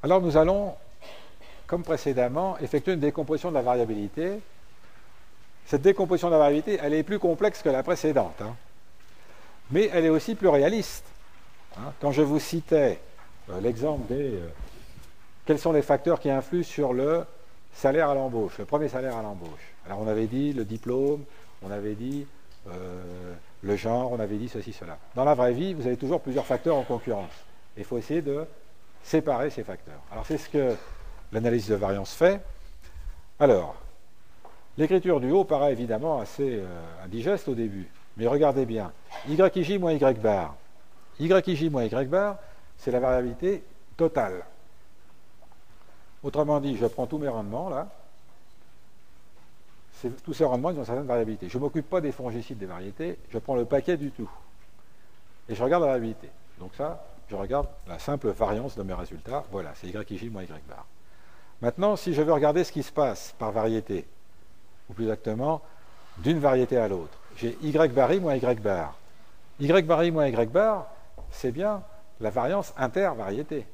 Alors nous allons, comme précédemment, effectuer une décomposition de la variabilité. Cette décomposition de la variabilité, elle est plus complexe que la précédente, hein. Mais elle est aussi plus réaliste. Hein. Quand je vous citais l'exemple des... quels sont les facteurs qui influent sur le salaire à l'embauche, le premier salaire à l'embauche? Alors on avait dit le diplôme, on avait dit le genre, on avait dit ceci, cela. Dans la vraie vie, vous avez toujours plusieurs facteurs en concurrence. Il faut essayer de séparer ces facteurs. Alors c'est ce que l'analyse de variance fait. Alors, l'écriture du haut paraît évidemment assez indigeste au début. Mais regardez bien, YIJ moins Y bar. YIJ moins Y bar, c'est la variabilité totale. Autrement dit, je prends tous mes rendements, là. Tous ces rendements, ils ont une certaine variabilité. Je ne m'occupe pas des fongicides des variétés, je prends le paquet du tout. Et je regarde la variabilité. Donc ça, je regarde la simple variance de mes résultats. Voilà, c'est YIJ moins Y bar. Maintenant, si je veux regarder ce qui se passe par variété, ou plus exactement, d'une variété à l'autre, j'ai Y bar I moins Y bar. Y bar I moins Y bar, c'est bien la variance inter-variété.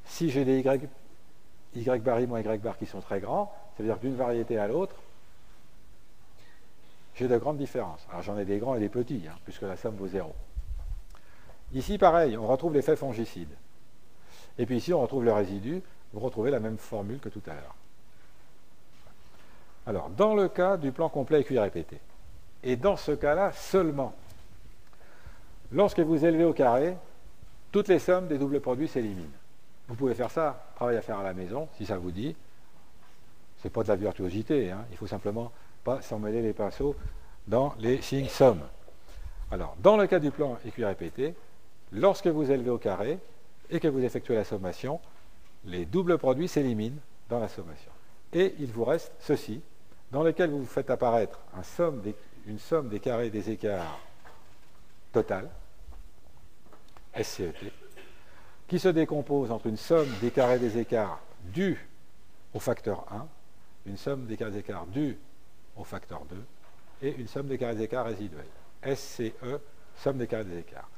Si j'ai des Y bar I moins Y bar qui sont très grands, ça veut dire que d'une variété à l'autre, j'ai de grandes différences. Alors j'en ai des grands et des petits, hein, puisque la somme vaut 0. Ici, pareil, on retrouve l'effet fongicide. Et puis ici, on retrouve le résidu. Vous retrouvez la même formule que tout à l'heure. Alors, dans le cas du plan complet et QI répété, et dans ce cas-là seulement, lorsque vous élevez au carré, toutes les sommes des doubles produits s'éliminent. Vous pouvez faire ça, travail à faire à la maison, si ça vous dit. Ce n'est pas de la virtuosité, hein. Il faut simplement pas s'en mêler les pinceaux dans les signes sommes. Alors, dans le cas du plan EQI répété, lorsque vous élevez au carré et que vous effectuez la sommation, les doubles produits s'éliminent dans la sommation. Et il vous reste ceci, dans lequel vous faites apparaître une somme des carrés des écarts total, SCET, qui se décompose entre une somme des carrés des écarts due au facteur 1, une somme des carrés des écarts due au facteur 2, et une somme des carrés des écarts résiduels. SCE, somme des carrés des écarts.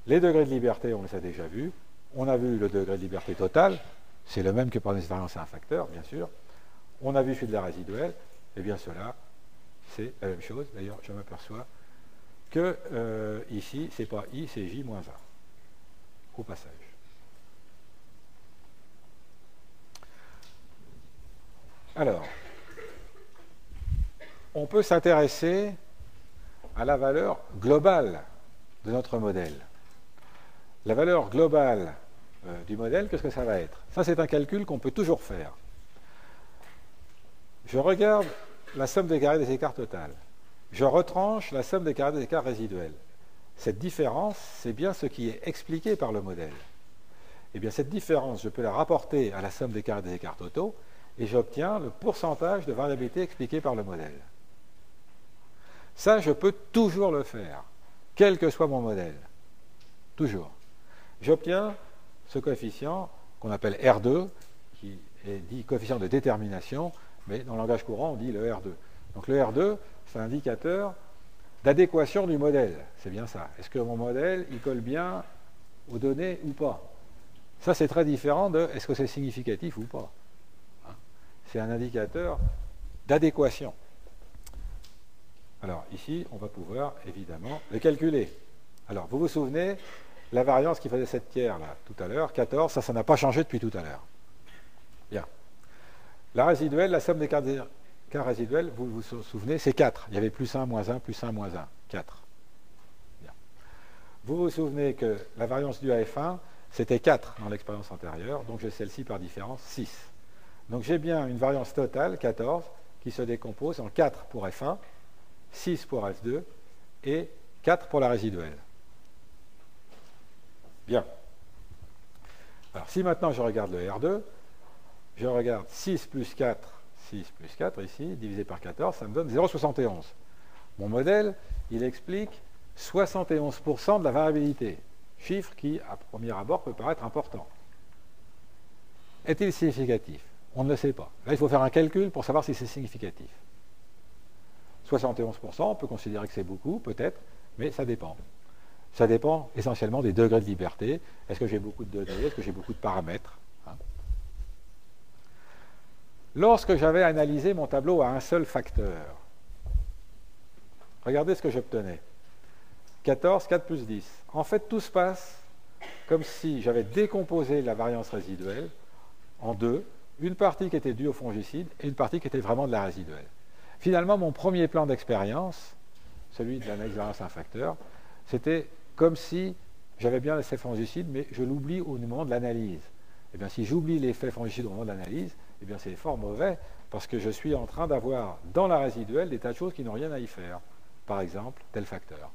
Les degrés de liberté, on les a déjà vus. On a vu le degré de liberté total, c'est le même que pour une variance à un facteur, bien sûr. On a vu celui de la résiduelle, et bien cela, c'est la même chose. D'ailleurs, je m'aperçois que ici, c'est pas I, c'est J moins 1, au passage. Alors, on peut s'intéresser à la valeur globale de notre modèle. La valeur globale du modèle, qu'est-ce que ça va être? Ça, c'est un calcul qu'on peut toujours faire. Je regarde la somme des carrés des écarts total. Je retranche la somme des carrés des écarts résiduels. Cette différence, c'est bien ce qui est expliqué par le modèle. Eh bien, cette différence, je peux la rapporter à la somme des carrés des écarts totaux et j'obtiens le pourcentage de variabilité expliqué par le modèle. Ça, je peux toujours le faire, quel que soit mon modèle. Toujours. J'obtiens ce coefficient qu'on appelle R2, qui est dit coefficient de détermination, mais dans le langage courant, on dit le R2. Donc le R2, c'est un indicateur d'adéquation du modèle. C'est bien ça. Est-ce que mon modèle, il colle bien aux données ou pas? Ça, c'est très différent de est-ce que c'est significatif ou pas. Hein? C'est un indicateur d'adéquation. Alors ici, on va pouvoir évidemment le calculer. Alors, vous vous souvenez, la variance qui faisait 7 tiers là, tout à l'heure, 14, ça n'a pas changé depuis tout à l'heure. Bien. La résiduelle, la somme des cas résiduels, vous vous souvenez, c'est 4. Il y avait plus 1, moins 1, plus 1, moins 1. 4. Bien. Vous vous souvenez que la variance due à F1, c'était 4 dans l'expérience antérieure, donc j'ai celle-ci par différence, 6. Donc j'ai bien une variance totale, 14, qui se décompose en 4 pour F1, 6 pour F2 et 4 pour la résiduelle. Bien. Alors si maintenant je regarde le R2, je regarde 6 plus 4 ici, divisé par 14, ça me donne 0,71. Mon modèle, il explique 71% de la variabilité. Chiffre qui, à premier abord, peut paraître important. Est-il significatif? On ne le sait pas. Là, il faut faire un calcul pour savoir si c'est significatif. 71%, on peut considérer que c'est beaucoup, peut-être, mais ça dépend. Ça dépend essentiellement des degrés de liberté. Est-ce que j'ai beaucoup de données? Est-ce que j'ai beaucoup de paramètres? Lorsque j'avais analysé mon tableau à un seul facteur, regardez ce que j'obtenais. 14, 4 plus 10. En fait, tout se passe comme si j'avais décomposé la variance résiduelle en deux, une partie qui était due au fongicide et une partie qui était vraiment de la résiduelle. Finalement, mon premier plan d'expérience, celui de l'analyse de variance à un facteur, c'était comme si j'avais bien l'effet fongicide, mais je l'oublie au moment de l'analyse. Eh bien, si j'oublie l'effet fongicide au moment de l'analyse, eh bien, c'est fort mauvais, parce que je suis en train d'avoir dans la résiduelle des tas de choses qui n'ont rien à y faire. Par exemple, tel facteur.